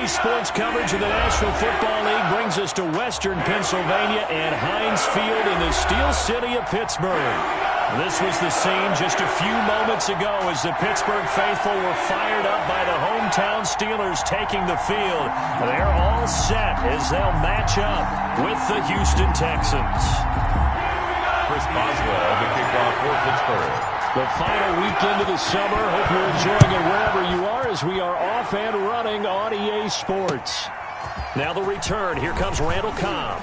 Today's sports coverage of the National Football League brings us to Western Pennsylvania and Heinz Field in the Steel City of Pittsburgh. This was the scene just a few moments ago as the Pittsburgh faithful were fired up by the hometown Steelers taking the field. They're all set as they'll match up with the Houston Texans. Chris Boswell, the kickoff for Pittsburgh. The final weekend of the summer. Hope you're enjoying it wherever you are as we are off and running on EA Sports. Now the return. Here comes Randall Cobb.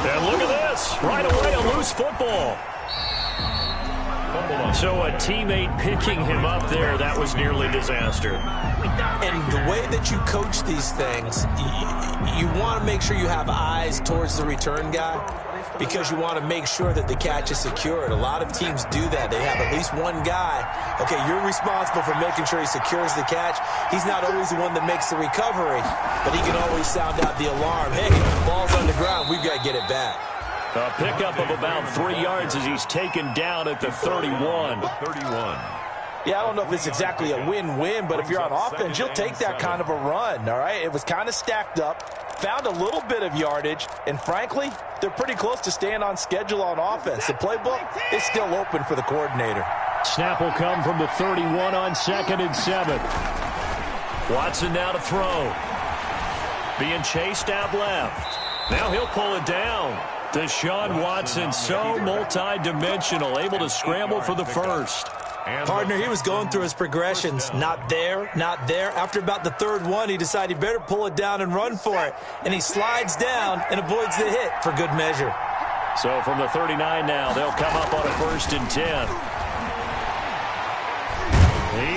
And look at this. Right away, a loose football. So a teammate picking him up there, that was nearly disaster. And the way that you coach these things, you want to make sure you have eyes towards the return guy because you want to make sure that the catch is secured. A lot of teams do that. They have at least one guy. Okay, you're responsible for making sure he secures the catch. He's not always the one that makes the recovery, but he can always sound out the alarm. Hey, ball's on the ground. We've got to get it back. A pickup of about 3 yards as he's taken down at the 31. Yeah, I don't know if it's exactly a win-win, but if you're on offense, you'll take that kind of a run, all right? It was kind of stacked up, found a little bit of yardage, and frankly, they're pretty close to staying on schedule on offense. The playbook is still open for the coordinator. Snap will come from the 31 on 2nd and 7. Watson now to throw. Being chased out left. Now he'll pull it down. Deshaun Watson, so multi-dimensional, able to scramble for the first. Partner, he was going through his progressions. Not there, not there. After about the third one, he decided he better pull it down and run for it. And he slides down and avoids the hit for good measure. So from the 39 now, they'll come up on a 1st and 10.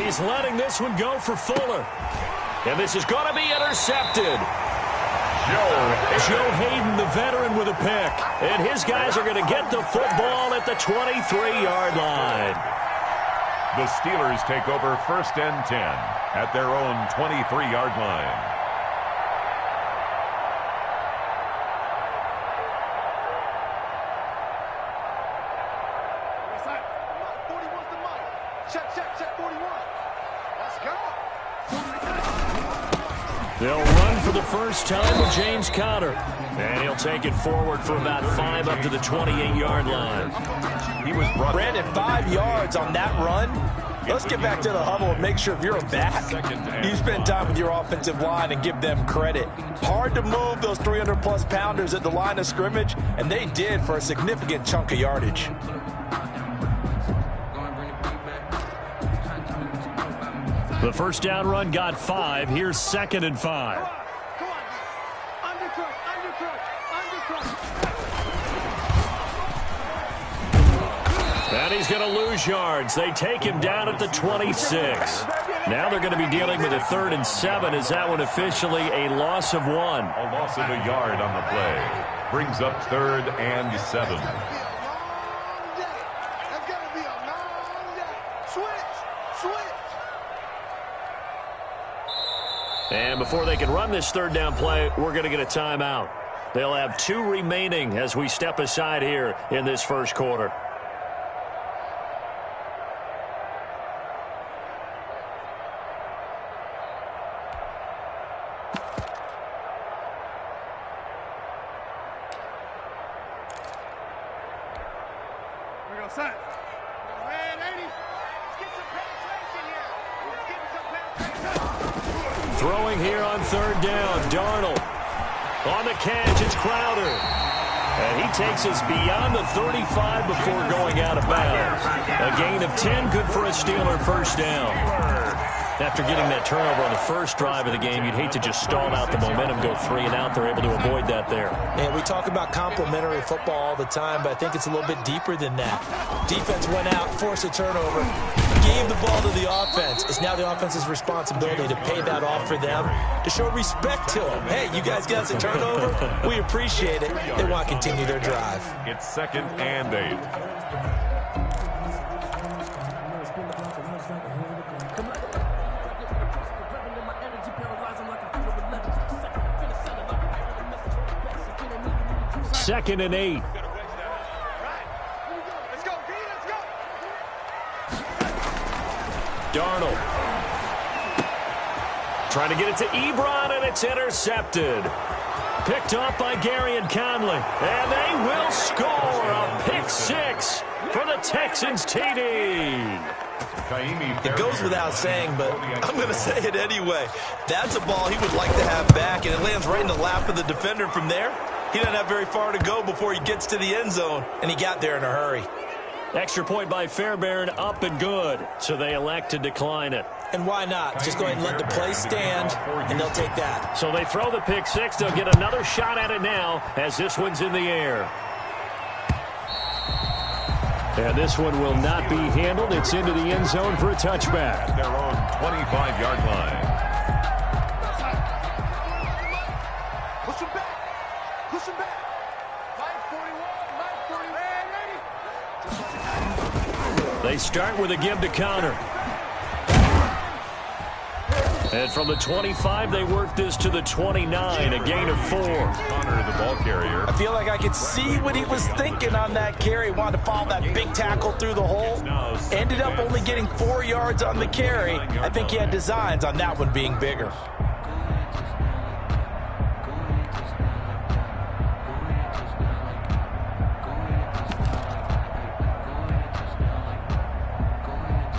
He's letting this one go for Fuller. And this is going to be intercepted. Joe Hayden, the veteran, with a pick. And his guys are going to get the football at the 23-yard line. The Steelers take over 1st and 10 at their own 23-yard line. Check 41. Let's go. They'll run for the first time with James Conner. And he'll take it forward for about 5 up to the 28-yard line. He was brought Brandon, 5 yards on that run. Let's get back to the huddle and make sure if you're a back, you spend time with your offensive line and give them credit. Hard to move those 300-plus pounders at the line of scrimmage, and they did for a significant chunk of yardage. The first down run got 5. Here's 2nd and 5. Come on. Undercrush. And he's going to lose yards. They take him down at the 26. Now they're going to be dealing with a 3rd and 7. Is that one officially a loss of 1? a loss of a yard on the play. Brings up 3rd and 7. And before they can run this 3rd down play, we're going to get a timeout. They'll have 2 remaining as we step aside here in this first quarter. Here we go, set. Man, 80. Let's get some penetration here. Let's get some penetration. Throwing here on 3rd down. Darnold. On the catch, it's Crowder. And he takes us beyond the 35 before going out of bounds. A gain of 10, good for a Steeler first down. After getting that turnover on the first drive of the game, you'd hate to just stall out the momentum, go 3 and out. They're able to avoid that there. And we talk about complementary football all the time, but I think it's a little bit deeper than that. Defense went out, forced a turnover, gave the ball to the offense. It's now the offense's responsibility to pay that off for them, to show respect to them. Hey, you guys got us a turnover. We appreciate it. They want to continue their drive. It's 2nd and 8. Second and 8. Let's go, B, let's go. Darnold. trying to get it to Ebron, and it's intercepted. Picked off by Gary and Conley. And they will score a pick six for the Texans TD. It goes without saying, but I'm going to say it anyway. That's a ball he would like to have back, and it lands right in the lap of the defender from there. He doesn't have very far to go before he gets to the end zone, and he got there in a hurry. Extra point by Fairbairn, up and good. So they elect to decline it. And why not? Just go ahead and let the play stand, and they'll take that. So they throw the pick six. They'll get another shot at it now as this one's in the air. And this one will not be handled. It's into the end zone for a touchback. At their own 25-yard line. Push him back. Push him back. Mike 41. Mike 41. They start with a give to Connor. And from the 25, they work this to the 29, a gain of 4. Connor, the ball carrier. I feel like I could see what he was thinking on that carry. Wanted to follow that big tackle through the hole. Ended up only getting 4 yards on the carry. I think he had designs on that one being bigger.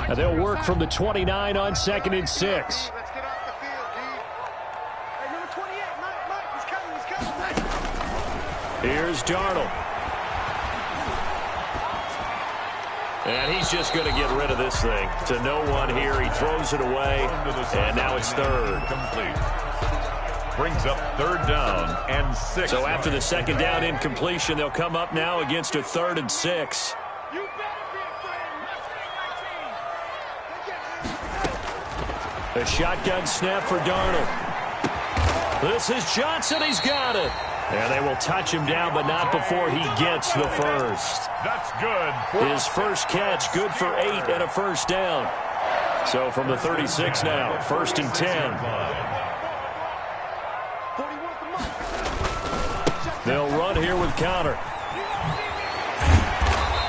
And they'll work from the 29 on 2nd and 6. Let's get off the field, D. Hey, number 28, Mike, he's coming. Here's Darnold. And he's just going to get rid of this thing. To no one here. He throws it away. And now it's third. Complete. Brings up 3rd down and 6. So after the 2nd down incompletion, they'll come up now against a 3rd and 6. You better be afraid. A shotgun snap for Darnold. This is Johnson. He's got it. And they will touch him down, but not before he gets the first. That's good. His first catch, good for 8 and a first down. So from the 36 now, 1st and 10. They'll run here with Connor.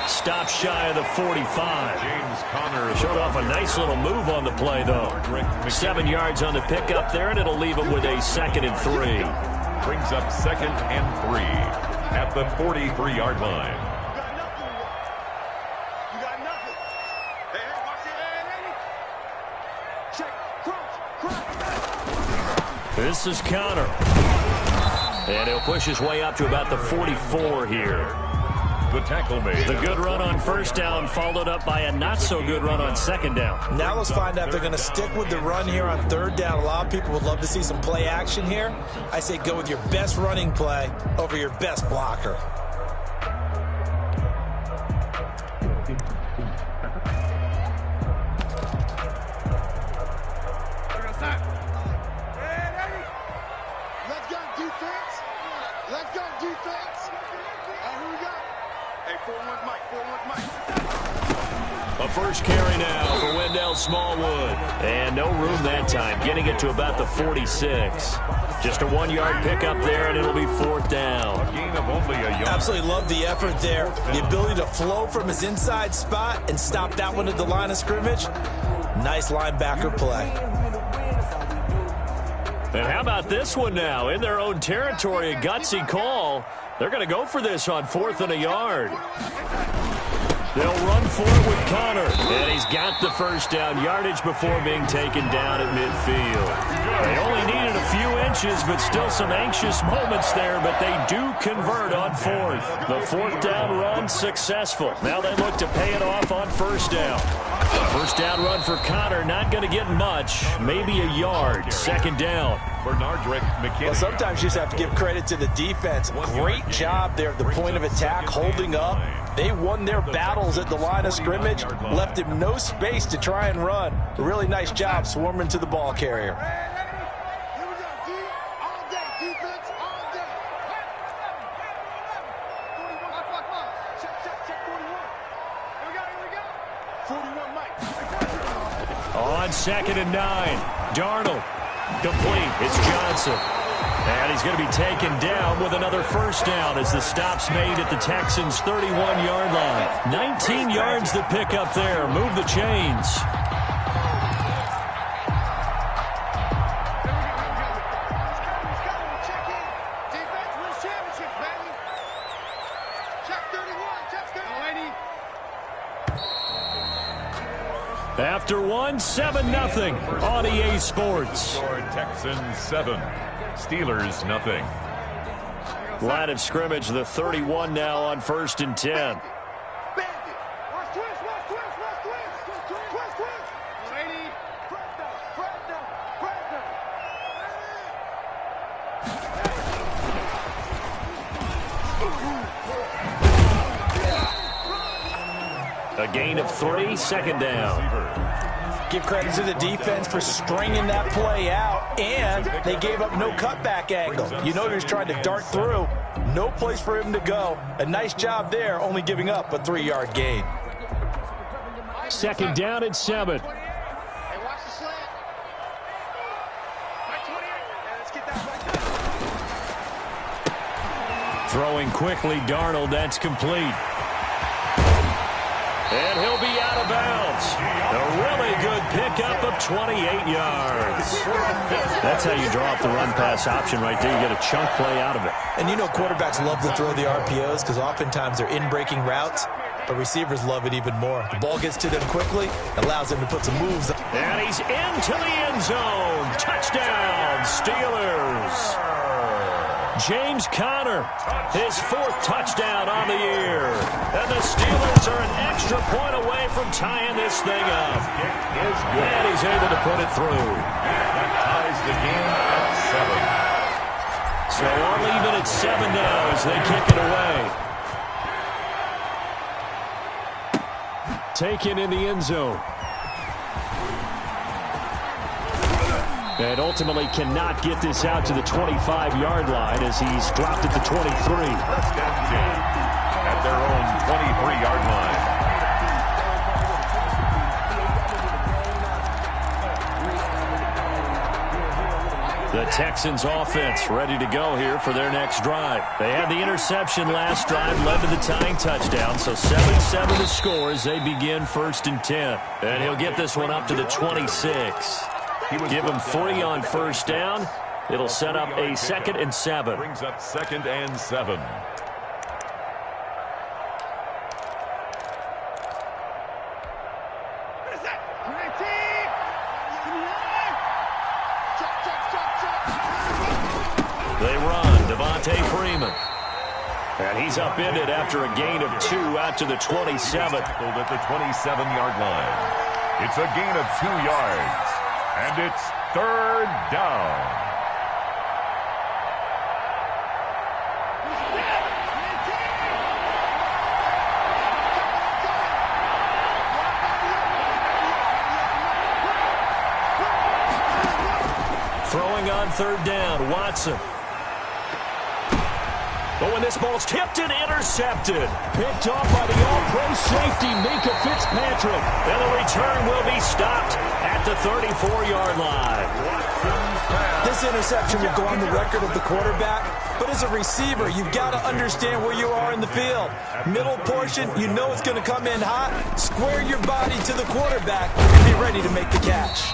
Stop shy of the 45. James Conner Showed off a nice little move on the play, though. 7 yards on the pickup there, and it'll leave him with a 2nd and 3. Brings up 2nd and 3 at the 43-yard line. You got nothing. Hey, watch it. Hey, check. Crunch. This is Connor. And he'll push his way up to about the 44 here. The tackle made. The good run on 1st down followed up by a not-so-good run on 2nd down. Now let's find out if they're going to stick with the run here on 3rd down. A lot of people would love to see some play action here. I say go with your best running play over your best blocker. Let's go defense. Let's go defense. Who we got? Hey, 4-1 Mike. 4-1 Mike. A first carry now for Wendell Smallwood. And no room that time, getting it to about the 46. Just a 1-yard pickup there, and it'll be 4th down. A gain of only a yard. Absolutely love the effort there. The ability to flow from his inside spot and stop that one at the line of scrimmage. Nice linebacker play. And how about this one now? In their own territory, a gutsy call. They're going to go for this on 4th and a yard. They'll run for it with Connor. And he's got the first down yardage before being taken down at midfield. They only needed a few inches, but still some anxious moments there. But they do convert on 4th. The 4th down run successful. Now they look to pay it off on 1st down. First down run for Connor, not going to get much. Maybe a yard. 2nd down. Well, sometimes you just have to give credit to the defense. Great job there at the point of attack, holding up. They won their battles at the line of scrimmage, left him no space to try and run. A really nice job swarming to the ball carrier. Here we go, D. All day defense, all day. 41. Check 41. Here we go. 41 Mike. On 2nd and 9, Darnold. Complete. It's Johnson. And he's going to be taken down with another first down as the stop's made at the Texans' 31-yard line. 19 yards to pick up there. Move the chains. championships, baby. Check 31, check 31. After one, 7-0 on EA Sports. Texans 7, Steelers nothing. Line of scrimmage, the 31 now on 1st and 10. Bandit. Watch twist, watch twist, watch twist. Twist, twist. 80. A gain of 3, 2nd down. Give credit to the defense for stringing that play out, and they gave up no cutback angle. You know he was trying to dart through. No place for him to go. A nice job there, only giving up a 3-yard gain. 2nd down at 7. Hey, watch the slant. Right 28. Let's get that right. Throwing quickly, Darnold, that's complete. And he'll be out of bounds. A really good pickup of 28 yards. That's how you draw up the run-pass option right there. You get a chunk play out of it. And you know quarterbacks love to throw the RPOs because oftentimes they're in-breaking routes, but receivers love it even more. The ball gets to them quickly, allows them to put some moves. And he's into the end zone. Touchdown, Steelers. James Conner, his 4th touchdown on the year. And the Steelers are an extra point away from tying this thing up. And he's able to put it through. That ties the game at 7. So all even at 7 now as they kick it away. Taken in the end zone. And ultimately cannot get this out to the 25-yard line as he's dropped at the 23. First and 10 at their own 23-yard line. The Texans offense ready to go here for their next drive. They had the interception last drive, led to the tying touchdown. So 7-7 the score as they begin 1st and 10. And he'll get this one up to the 26. Give him 3 on 1st down. It'll set up a 2nd and 7. Brings up 2nd and 7. What is that? 19. They run. Devontae Freeman. And he's upended after a gain of 2 out to the 27. Tackled at the 27-yard line. It's a gain of 2 yards. And it's 3rd down. Throwing on 3rd down, Watson. But when this ball's tipped and intercepted, picked off by the all-pro safety, Minka Fitzpatrick. And the return will be stopped at the 34-yard line. This interception will go on the record of the quarterback, but as a receiver, you've got to understand where you are in the field. Middle portion, you know it's going to come in hot. Square your body to the quarterback and be ready to make the catch.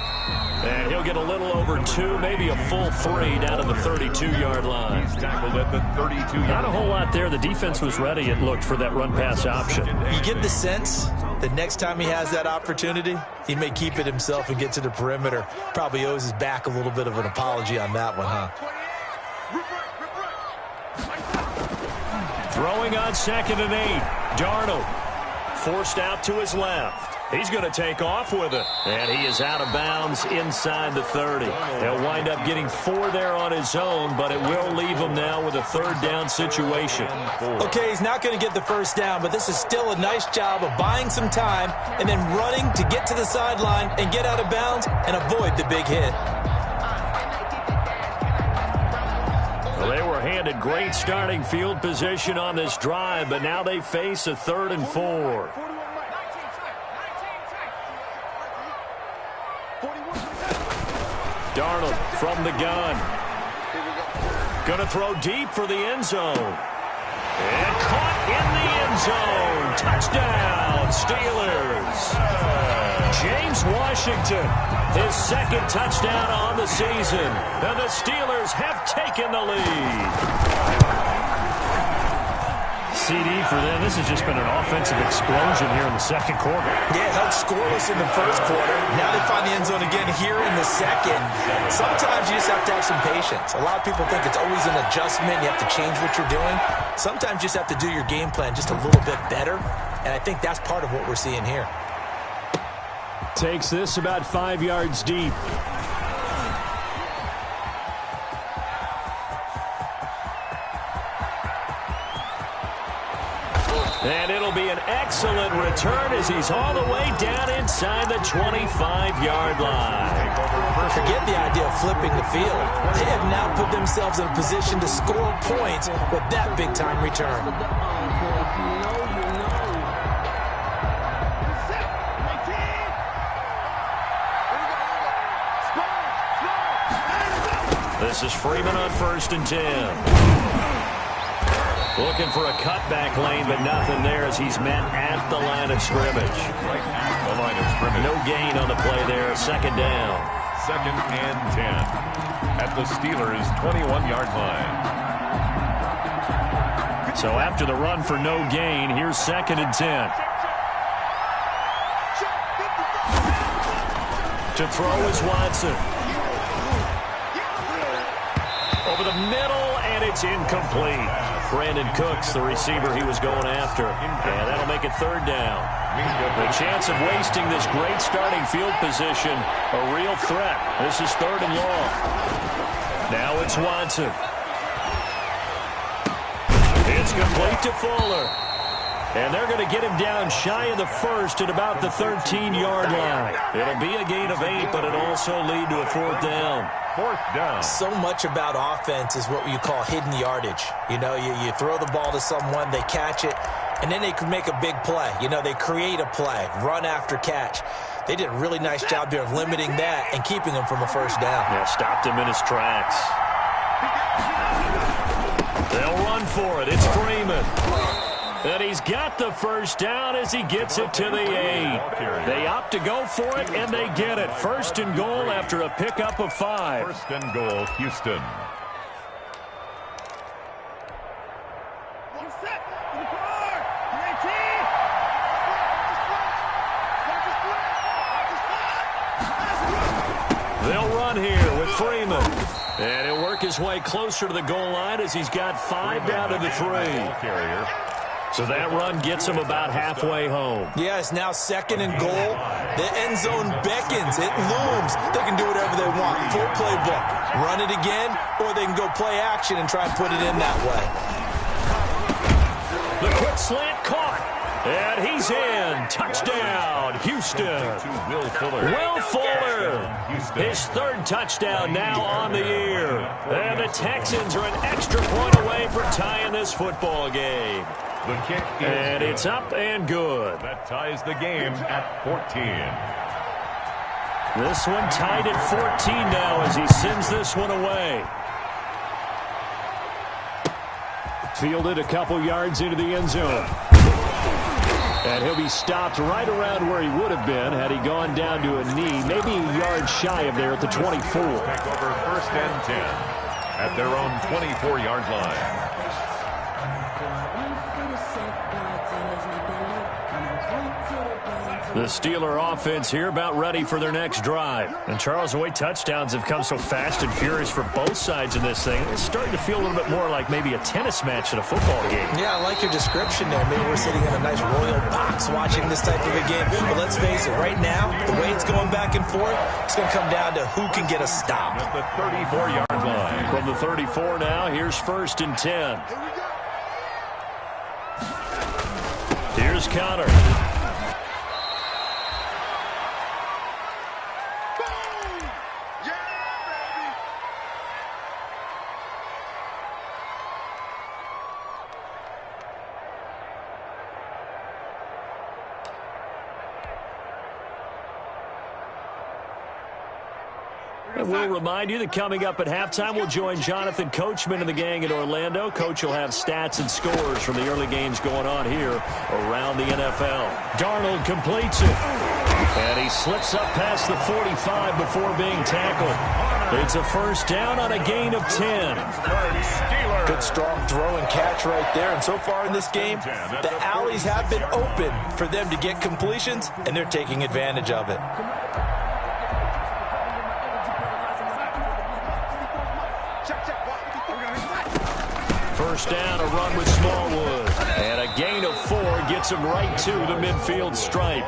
And he'll get a little over 2, maybe a full 3 down to the 32-yard line. He's tackled at the 32-yard line. Not a whole lot there. The defense was ready, it looked, for that run-pass option. You get the sense that next time he has that opportunity, he may keep it himself and get to the perimeter. Probably owes his back a little bit of an apology on that one, huh? Throwing on 2nd and 8. Darnold forced out to his left. He's going to take off with it. And he is out of bounds inside the 30. He'll wind up getting 4 there on his own, but it will leave him now with a 3rd down situation. Okay, he's not going to get the 1st down, but this is still a nice job of buying some time and then running to get to the sideline and get out of bounds and avoid the big hit. Well, they were handed great starting field position on this drive, but now they face a 3rd and 4. Darnold from the gun. Going to throw deep for the end zone. And caught in the end zone. Touchdown, Steelers. James Washington, his second touchdown on the season. And the Steelers have taken the lead. CD for them. This has just been an offensive explosion here in the second quarter. Yeah, held scoreless in the first quarter. Now they find the end zone again here in the second. Sometimes you just have to have some patience. A lot of people think it's always an adjustment. You have to change what you're doing. Sometimes you just have to do your game plan just a little bit better. And I think that's part of what we're seeing here. Takes this about 5 yards deep. And it'll be an excellent return as he's all the way down inside the 25-yard line. Forget the idea of flipping the field. They have now put themselves in a position to score points with that big-time return. This is Freeman on 1st and 10. Looking for a cutback lane, but nothing there as he's met at the line of scrimmage. Right at the line of scrimmage. No gain on the play there. Second down. 2nd and 10 at the Steelers' 21-yard line. So after the run for no gain, here's 2nd and 10. To throw is Watson. Over the middle, and it's incomplete. Brandon Cooks, the receiver he was going after. And that'll make it 3rd down. The chance of wasting this great starting field position, a real threat. This is 3rd and long. Now it's Watson. It's complete to Fuller. And they're going to get him down shy of the 1st at about the 13-yard line. It'll be a gain of 8, but it'll also lead to a 4th down. 4th down. So much about offense is what you call hidden yardage. You know, you throw the ball to someone, they catch it, and then they can make a big play. You know, they create a play, run after catch. They did a really nice job there of limiting that and keeping him from a 1st down. Yeah, stopped him in his tracks. They'll run for it. It's Freeman. And he's got the 1st down as he gets it to the 8. They opt to go for it, and they get it. 1st and goal after a pickup of 5. 1st and goal, Houston. One set. In the car. 19. They'll run here with Freeman. And he'll work his way closer to the goal line as he's got 5 down to the 3. Carrier. So that run gets him about halfway home. Yeah, it's now 2nd and goal. The end zone beckons. It looms. They can do whatever they want. Full playbook. Run it again, or they can go play action and try and put it in that way. The quick slant caught. And he's in. Touchdown, Houston. Will Fuller. Will Fuller. His 3rd touchdown now on the year. And the Texans are an extra point away from tying this football game. The kick is And good. it's up and good. That ties the game at 14. This one tied at 14 now as he sends this one away. Fielded a couple yards into the end zone. And he'll be stopped right around where he would have been had he gone down to a knee, maybe a yard shy of there at the 24. Take over 1st and 10 at their own 24-yard line. The Steeler offense here about ready for their next drive. And Charles, the way touchdowns have come so fast and furious for both sides in this thing, it's starting to feel a little bit more like maybe a tennis match at a football game. Yeah, I like your description there. Maybe we're sitting in a nice royal box watching this type of a game. But let's face it, right now, the way it's going back and forth, it's going to come down to who can get a stop. At the 34-yard line. From the 34 now, here's 1st and 10. Here's Connor. And we'll remind you that coming up at halftime, we'll join Jonathan Coachman and the gang in Orlando. Coach will have stats and scores from the early games going on here around the NFL. Darnold completes it. And he slips up past the 45 before being tackled. It's a first down on a gain of 10. Good strong throw and catch right there. And so far in this game, the alleys have been open for them to get completions, and they're taking advantage of it. First down, a run with Smallwood. And a gain of 4 gets him right to the midfield stripe.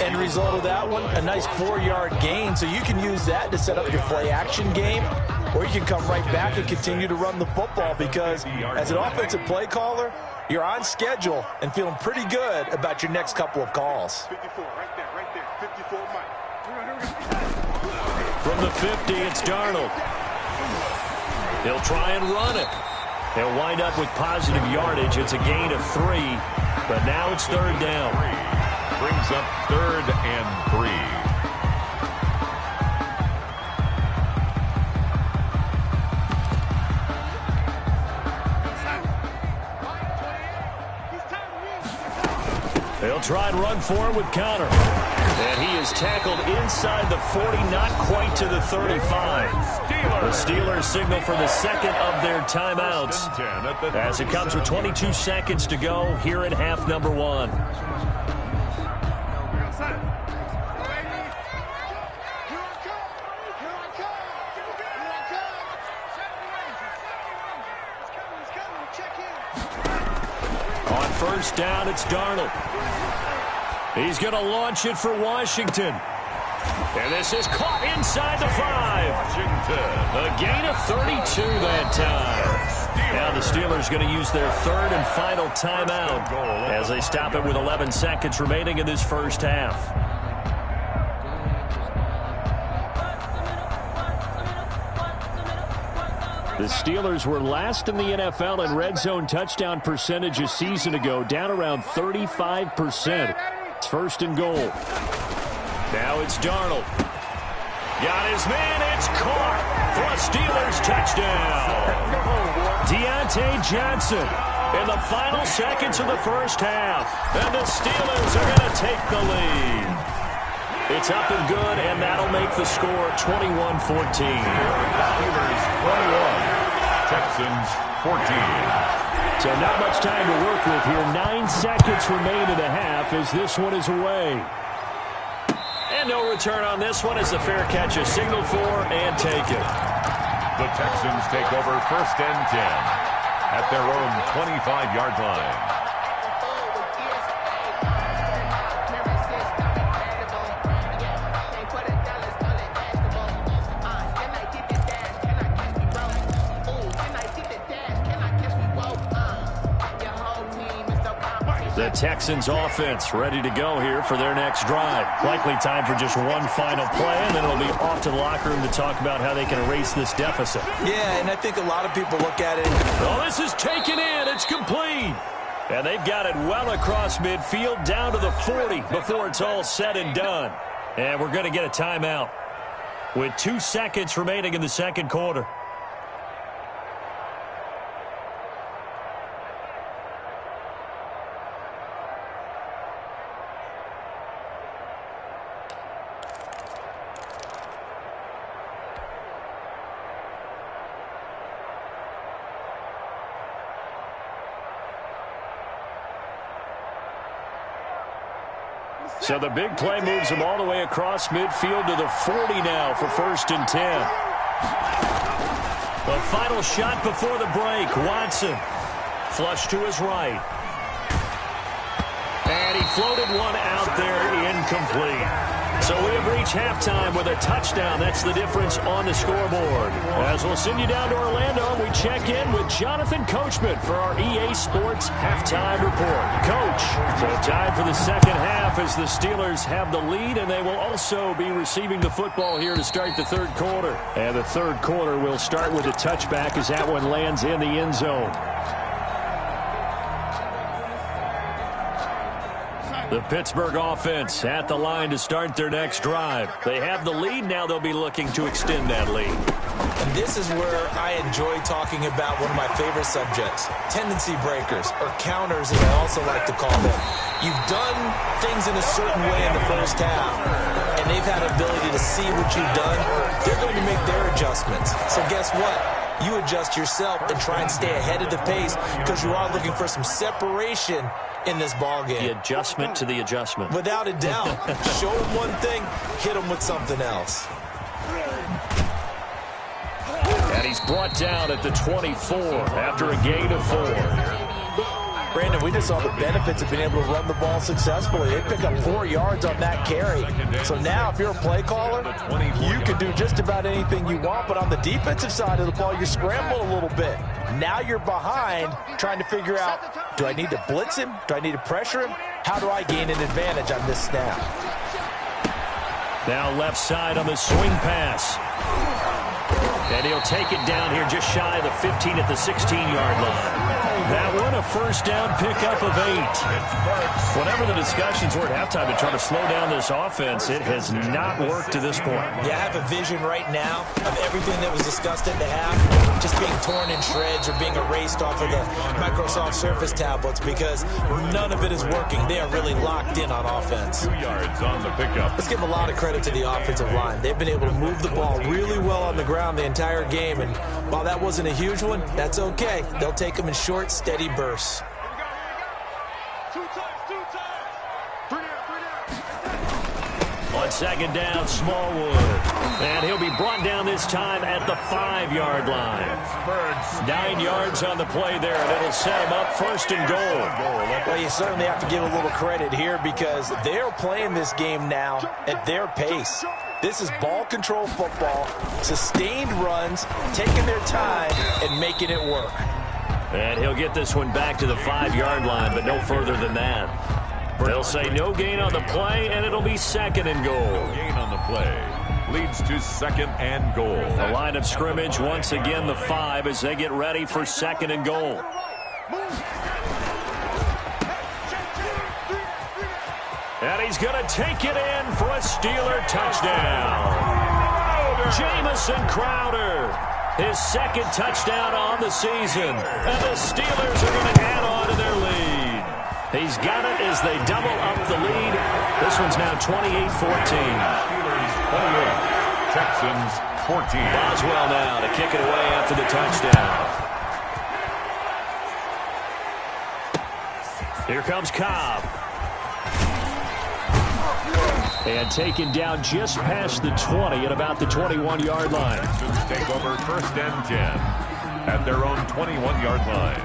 End result of that one, a nice 4-yard gain. So you can use that to set up your play-action game, or you can come right back and continue to run the football because as an offensive play caller, you're on schedule and feeling pretty good about your next couple of calls. 54, right there, 54, Mike. From the 50, it's Darnold. He'll try and run it. He'll wind up with positive yardage. It's a gain of 3, but now it's third down. Brings up 3rd and 3. They'll try and run for it with Connor. And he is tackled inside the 40, not quite to the 35. The Steelers signal for the second of their timeouts as it comes with 22 seconds to go here in half number 1. On first down, it's Darnold. He's going to launch it for Washington. And this is caught inside the 5. A gain of 32 that time. Now the Steelers going to use their third and final timeout as they stop it with 11 seconds remaining in this first half. The Steelers were last in the NFL in red zone touchdown percentage a season ago, down around 35%. It's first and goal. Now it's Darnold. Got his man. It's caught for a Steelers touchdown. Deontay Johnson in the final seconds of the first half. And the Steelers are going to take the lead. It's up and good, and that'll make the score 21-14. Steelers 21, Texans 14. So not much time to work with here. 9 seconds remain in the half as this one is away. And no return on this one as the fair catch is signaled for and taken. The Texans take over first and 10 at their own 25-yard line. The Texans offense ready to go here for their next drive. Likely time for just one final play, and then it'll be off to the locker room to talk about how they can erase this deficit. Yeah, and I think a lot of people look at it. Oh, this is taken in. It's complete. And they've got it well across midfield down to the 40 before it's all said and done. And we're going to get a timeout with 2 seconds remaining in the second quarter. So the big play moves him all the way across midfield to the 40 now for first and 10. The final shot before the break. Watson flush to his right. And he floated one out there incomplete. So we have reached halftime with a touchdown. That's the difference on the scoreboard. As we'll send you down to Orlando, we check in with Jonathan Coachman for our EA Sports Halftime Report. Coach, so time for the second half as the Steelers have the lead, and they will also be receiving the football here to start the third quarter. And the third quarter will start with a touchback as that one lands in the end zone. The Pittsburgh offense at the line to start their next drive. They have the lead. Now they'll be looking to extend that lead. And this is where I enjoy talking about one of my favorite subjects, tendency breakers, or counters as I also like to call them. You've done things in a certain way in the first half, and they've had the ability to see what you've done. They're going to make their adjustments. So guess what? You adjust yourself and try and stay ahead of the pace because you are looking for some separation in this ball game. The adjustment to the adjustment. Without a doubt. Show them one thing, hit them with something else. And he's brought down at the 24 after a gain of 4. Brandon, we just saw the benefits of being able to run the ball successfully. They pick up 4 yards on that carry. So now if you're a play caller, you can do just about anything you want. But on the defensive side of the ball, you scramble a little bit. Now you're behind trying to figure out, do I need to blitz him? Do I need to pressure him? How do I gain an advantage on this snap? Now left side on the swing pass. And he'll take it down here just shy of the 15 at the 16-yard line. That one, a first down pickup of 8. Whatever the discussions were at halftime to try to slow down this offense, it has not worked to this point. Yeah, I have a vision right now of everything that was discussed at the half just being torn in shreds or being erased off of the Microsoft Surface tablets because none of it is working. They are really locked in on offense. 2 yards on the pickup. Let's give a lot of credit to the offensive line. They've been able to move the ball really well on the ground the entire game, and while that wasn't a huge one, that's okay. They'll take them in short, steady bursts. On second down, Smallwood. And he'll be brought down this time at the 5-yard line. 9 yards on the play there, and it'll set him up first and goal. Well, you certainly have to give a little credit here because they're playing this game now at their pace. This is ball control football, sustained runs, taking their time and making it work. And he'll get this one back to the 5-yard line, but no further than that. They'll say no gain on the play, and it'll be second and goal. No gain on the play leads to second and goal. The line of scrimmage, once again, the 5 as they get ready for second and goal. And he's going to take it in for a Steeler touchdown. Jamison Crowder, his second touchdown on the season. And the Steelers are going to add on to their lead. He's got it as they double up the lead. This one's now 28-14. Steelers 28, Texans 14. Boswell now to kick it away after the touchdown. Here comes Cobb. And taken down just past the 20 at about the 21-yard line. Texans take over first and 10 at their own 21-yard line.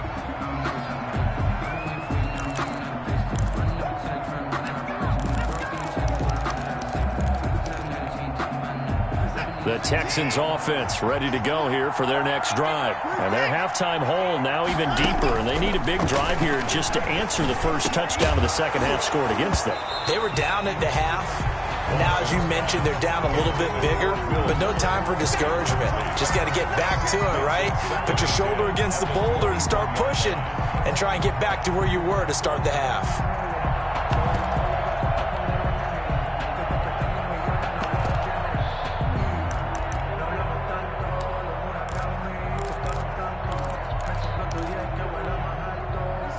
The Texans offense ready to go here for their next drive. And their halftime hole now even deeper, and they need a big drive here just to answer the first touchdown of the second half scored against them. They were down at the half. Now, as you mentioned, they're down a little bit bigger, but no time for discouragement. Just got to get back to it, right? Put your shoulder against the boulder and start pushing and try and get back to where you were to start the half.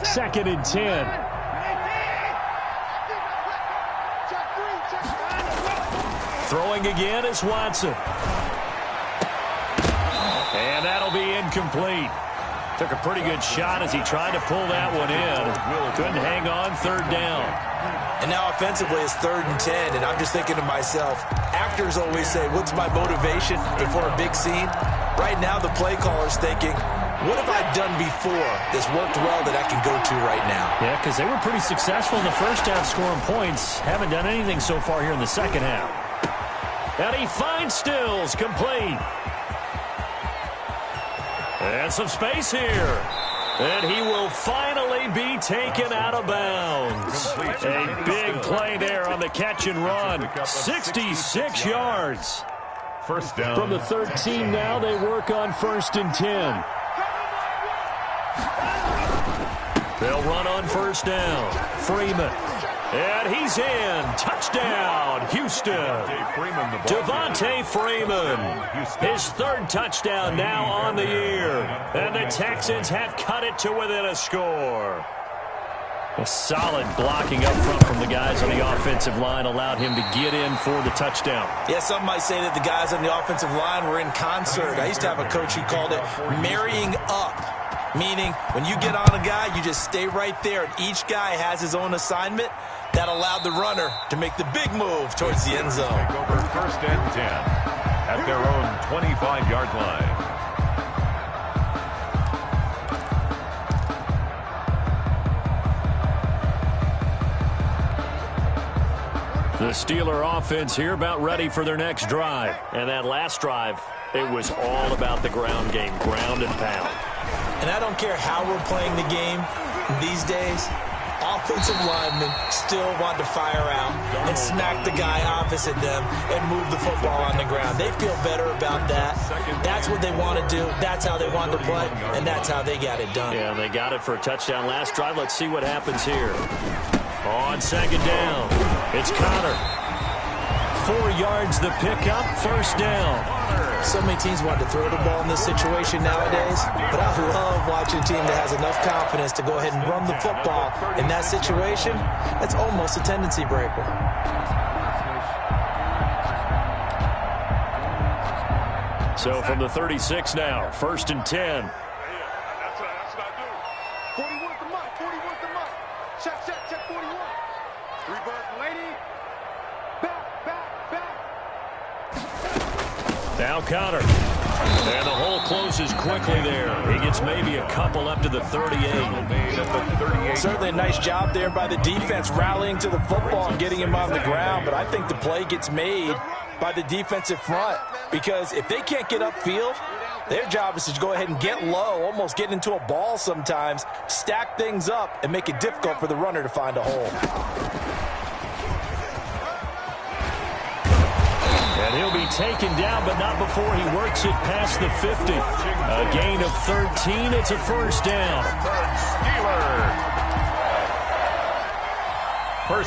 Second and 10. Throwing again is Watson. And that'll be incomplete. Took a pretty good shot as he tried to pull that one in. Couldn't hang on, third down. And now offensively it's 3rd and 10, and I'm just thinking to myself, actors always say, what's my motivation before a big scene? Right now the play caller's thinking, what have I done before that's worked well that I can go to right now? Yeah, because they were pretty successful in the first half scoring points. Haven't done anything so far here in the second half. And he finds Stills, complete. And some space here. And he will finally be taken out of bounds. A big play there on the catch and run. 66 yards. First down. From the 13 now, they work on 1st and 10. They'll run on first down. Freeman And he's in. Touchdown, Houston. Devontae Freeman. His third touchdown now on the year. And the Texans have cut it to within a score. A solid blocking up front from the guys on the offensive line allowed him to get in for the touchdown. Yeah, some might say that the guys on the offensive line were in concert. I used to have a coach who called it marrying up, meaning when you get on a guy, you just stay right there, and each guy has his own assignment. That allowed the runner to make the big move towards the end zone. Take over 1st and 10 at their own 25-yard line. The Steeler offense here about ready for their next drive. And that last drive, it was all about the ground game, ground and pound. And I don't care how we're playing the game these days, offensive linemen still want to fire out and smack the guy opposite them and move the football on the ground. They feel better about that. That's what they want to do. That's how they want to play, and that's how they got it done. Yeah, they got it for a touchdown last drive. Let's see what happens here. On 2nd down, it's Connor. 4 yards the pickup, 1st down. So many teams want to throw the ball in this situation nowadays, but I love watching a team that has enough confidence to go ahead and run the football in that situation. That's almost a tendency breaker. So from the 36 now, 1st and 10. That's what I do. 41 the mark, 41 the mark. Check 41. 3 birds, lady. Back. Now Connor. And the hole closes quickly there. He gets maybe a couple up to the 38. Certainly a nice job there by the defense rallying to the football and getting him on the ground, but I think the play gets made by the defensive front because if they can't get upfield, their job is to go ahead and get low, almost get into a ball sometimes, stack things up, and make it difficult for the runner to find a hole. And he'll be taken down, but not before he works it past the 50. A gain of 13. It's a 1st down.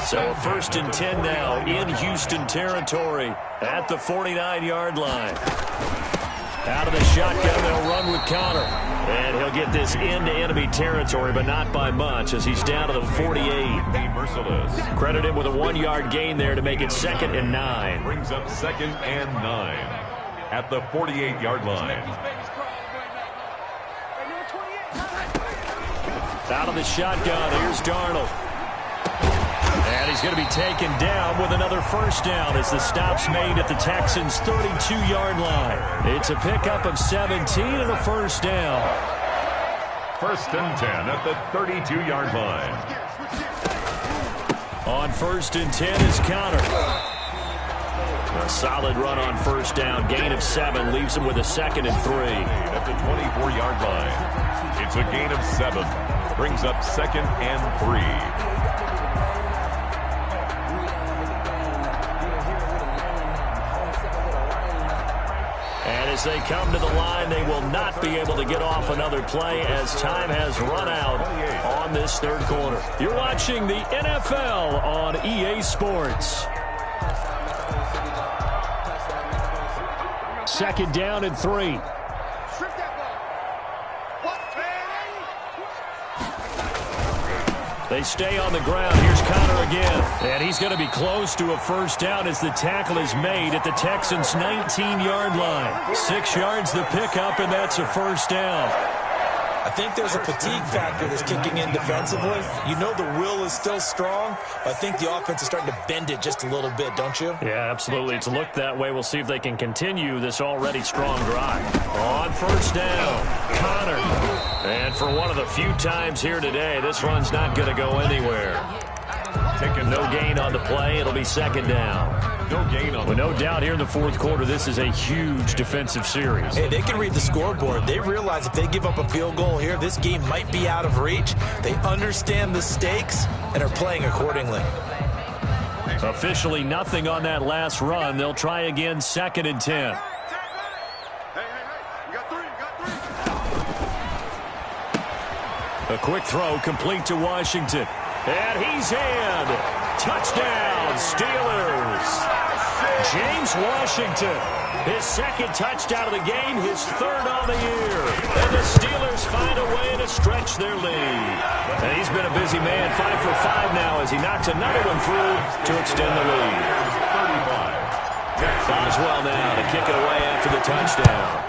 So 1st and 10 now in Houston territory at the 49-yard line. Out of the shotgun, they'll run with Connor. And he'll get this into enemy territory, but not by much as he's down to the 48. Credit him with a 1-yard gain there to make it 2nd and 9. Brings up 2nd and 9 at the 48-yard line. Out of the shotgun, here's Darnold. And he's going to be taken down with another 1st down as the stop's made at the Texans' 32-yard line. It's a pickup of 17 and a 1st down. 1st and 10 at the 32-yard line. On 1st and 10 is Connor. A solid run on 1st down. Gain of 7 leaves him with a 2nd and 3. At the 24-yard line. It's a gain of 7. Brings up 2nd and 3. And as they come to the line, they will not be able to get off another play as time has run out on this 3rd quarter. You're watching the NFL on EA Sports. 2nd down and 3. They stay on the ground. Here's Connor again. And he's going to be close to a 1st down as the tackle is made at the Texans' 19-yard line. 6 yards the pickup, and that's a 1st down. I think there's a fatigue factor that's kicking in defensively. You know the will is still strong, but I think the offense is starting to bend it just a little bit, don't you? Yeah, absolutely. It's looked that way. We'll see if they can continue this already strong drive. On 1st down, Connor. And for one of the few times here today, this run's not going to go anywhere. Taking no gain on the play. It'll be 2nd down. No gain on. With no doubt here in the 4th quarter, this is a huge defensive series. Hey, they can read the scoreboard. They realize if they give up a field goal here, this game might be out of reach. They understand the stakes and are playing accordingly. Officially nothing on that last run. They'll try again, 2nd and 10. A quick throw complete to Washington. And he's in. Touchdown, Steelers. James Washington, his second touchdown of the game, his third on the year. And the Steelers find a way to stretch their lead. And he's been a busy man, 5 for 5 now as he knocks another one through to extend the lead. Boswell now to kick it away after the touchdown.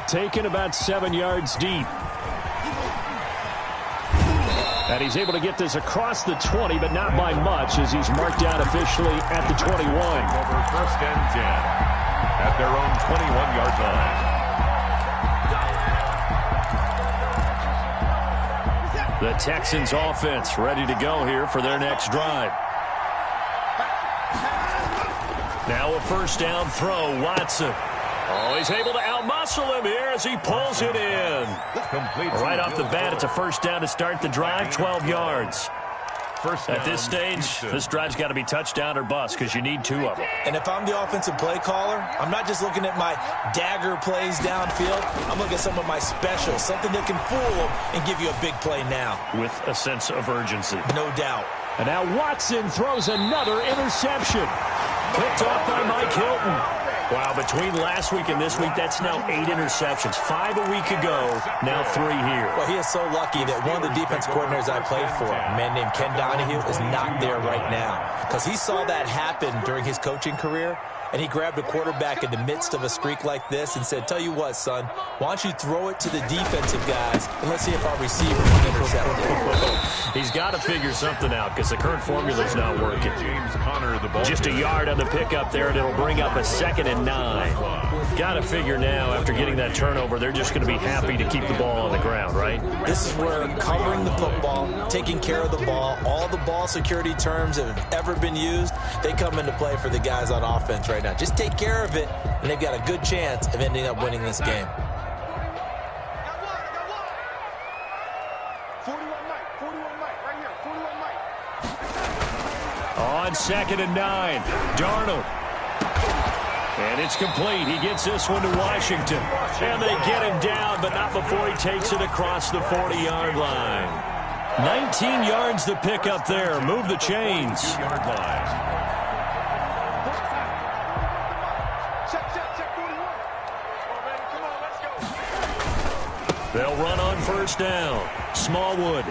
Taken about 7 yards deep. And he's able to get this across the 20, but not by much as he's marked down officially at the 21. Over first and 10 at their own 21-yard line. The Texans offense ready to go here for their next drive. Now a first down throw, Watson. Oh, he's able to outmuscle him here as he pulls it in. Right off the bat, it's a first down to start the drive, 12 yards. At this stage, this drive's got to be touchdown or bust because you need 2 of them. And if I'm the offensive play caller, I'm not just looking at my dagger plays downfield. I'm looking at some of my specials, something that can fool them and give you a big play now. With a sense of urgency. No doubt. And now Watson throws another interception. Picked off by Mike Hilton. Wow, between last week and this week, that's now 8 interceptions. 5 a week ago, now 3 here. Well, he is so lucky that one of the defense coordinators I played for, a man named Ken Donahue, is not there right now. Because he saw that happen during his coaching career, and he grabbed a quarterback in the midst of a streak like this and said, tell you what, son, why don't you throw it to the defensive guys, and let's see if our receiver can intercept it. He's got to figure something out because the current formula's not working. Just a yard on the pickup there, and it'll bring up a 2nd and 9. Got to figure now, after getting that turnover, they're just going to be happy to keep the ball on the ground, right? This is where covering the football, taking care of the ball, all the ball security terms that have ever been used, they come into play for the guys on offense right now. Just take care of it, and they've got a good chance of ending up winning this game. 41 Mike, right here, 41 Mike. On 2nd and 9, Darnold. And it's complete. He gets this one to Washington. And they get him down, but not before he takes it across the 40-yard line. 19 yards to pick up there. Move the chains. Yard line. Check 41. Come on, baby, come on, let's go. They'll run on first down. Smallwood.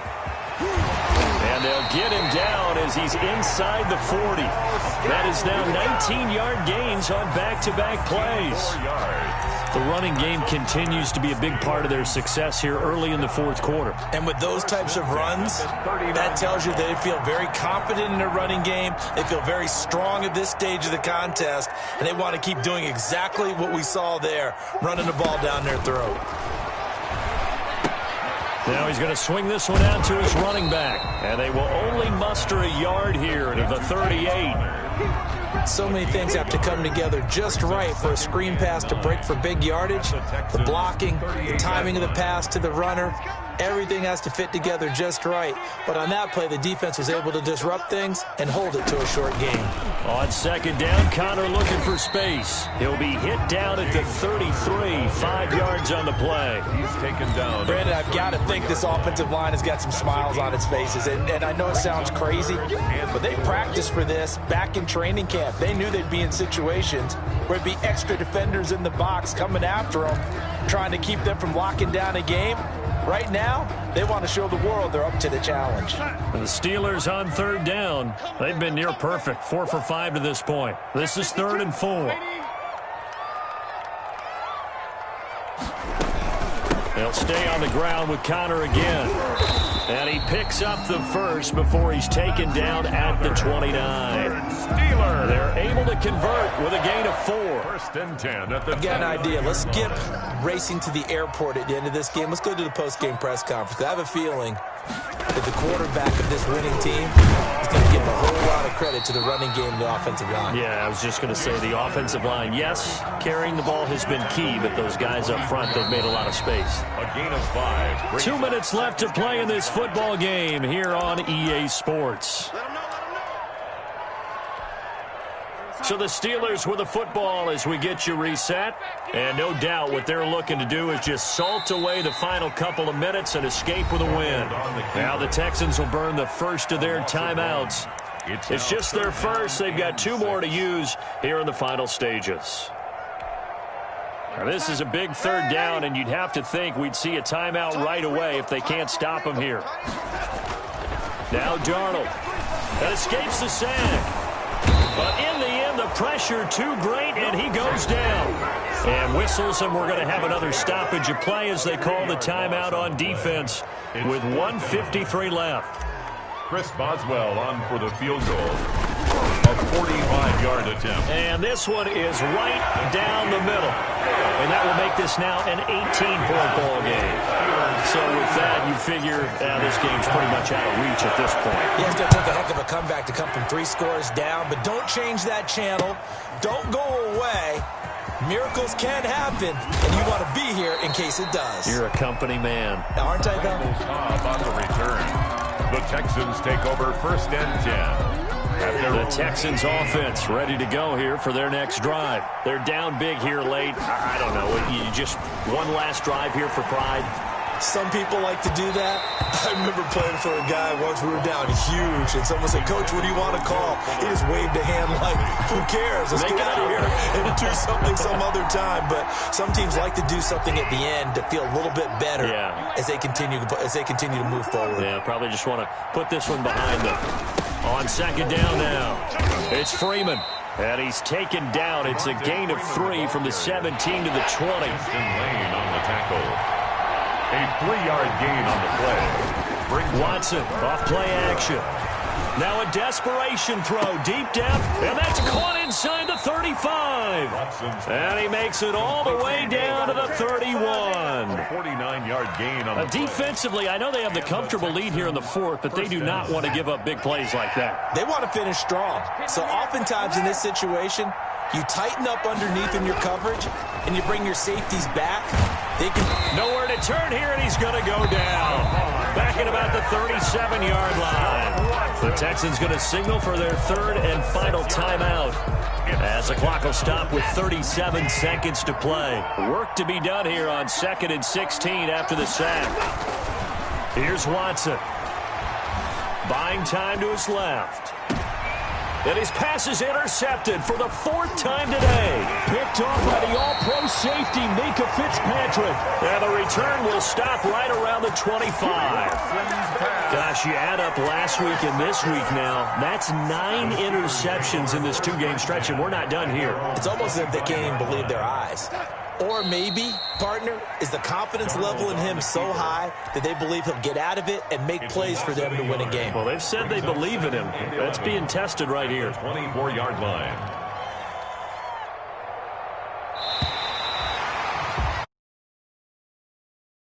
And they'll get him down as he's inside the 40. That is now 19-yard gains on back-to-back plays. The running game continues to be a big part of their success here early in the fourth quarter. And with those types of runs, that tells you they feel very confident in their running game. They feel very strong at this stage of the contest, and they want to keep doing exactly what we saw there, running the ball down their throat. Now he's going to swing this one out to his running back. And they will only muster a yard here to the 38. So many things have to come together just right for a screen pass to break for big yardage. The blocking, the timing of the pass to the runner, everything has to fit together just right. But on that play, the defense was able to disrupt things and hold it to a short game. On 2nd down, Connor looking for space. He'll be hit down at the 33, 5 yards on the play. He's taken down. Brandon, I've got to think this offensive line has got some smiles on its faces. And I know it sounds crazy, but they practiced for this back in training camp. They knew they'd be in situations where it'd be extra defenders in the box coming after them, trying to keep them from locking down a game. Right now, they want to show the world they're up to the challenge. And the Steelers on 3rd down. They've been near perfect, 4 for 5 to this point. This is 3rd and 4. They'll stay on the ground with Connor again. And he picks up the first before he's taken down at the 29. They're able to convert with a gain of 4. 1st and 10 at the I've got an idea. Let's skip racing to the airport at the end of this game. Let's go to the post-game press conference. I have a feeling that the quarterback of this winning team is going to give a whole lot of credit to the running game and the offensive line. Yeah, I was just going to say the offensive line, yes, carrying the ball has been key, but those guys up front, they've made a lot of space. A gain of 5. 2 minutes left to play in this football game here on EA Sports. So the Steelers with the football as we get you reset. And no doubt what they're looking to do is just salt away the final couple of minutes and escape with a win. Now the Texans will burn the first of their timeouts. It's just their first. They've got 2 more to use here in the final stages. Now this is a big 3rd down, and you'd have to think we'd see a timeout right away if they can't stop him here. Now Darnold. That escapes the sack. But in the end, the pressure too great, and he goes down. And whistles, and we're going to have another stoppage of play as they call the timeout on defense with 1:53 left. Chris Boswell on for the field goal. A 45-yard attempt. And this one is right down the middle. And that will make this now an 18-point ball game. So with that, you figure this game's pretty much out of reach at this point. Yeah, it's going to take a heck of a comeback to come from 3 scores down, but don't change that channel. Don't go away. Miracles can happen, and you want to be here in case it does. You're a company man. Aren't I, though? On the return. The Texans take over 1st and 10. The Texans offense ready to go here for their next drive. They're down big here late. I don't know. You just one last drive here for pride. Some people like to do that. I remember playing for a guy once. We were down huge, and someone said, "Coach, what do you want to call?" He just waved a hand like, "Who cares? Let's get out of here and do something some other time." But some teams like to do something at the end to feel a little bit better as they continue to move forward. Yeah, probably just want to put this one behind them. On 2nd down now, it's Freeman. And he's taken down. It's a gain of 3 from the 17 to the 20. Lane on the tackle. A 3-yard gain on the play. Watson off play action. Now a desperation throw deep down, and that's caught inside the 35. And he makes it all the way down to the 31. 49-yard gain on the play. Defensively, I know they have the comfortable lead here in the 4th, but they do not want to give up big plays like that. They want to finish strong. So oftentimes in this situation, you tighten up underneath in your coverage, and you bring your safeties back. They can nowhere to turn here, and he's going to go down. Back at about the 37-yard line. The Texans going to signal for their 3rd and final timeout as the clock will stop with 37 seconds to play. Work to be done here on 2nd and 16 after the sack. Here's Watson. Buying time to his left. And his pass is intercepted for the 4th time today. Picked off by the all-pro safety, Minka Fitzpatrick. And the return will stop right around the 25. Gosh, you add up last week and this week now. That's 9 interceptions in this 2-game stretch, and we're not done here. It's almost as if they can't even believe their eyes. Or maybe, partner, is the confidence level in him so high that they believe he'll get out of it and make plays for them to win a game. Well, they've said they believe in him. That's being tested right here. 24-yard line.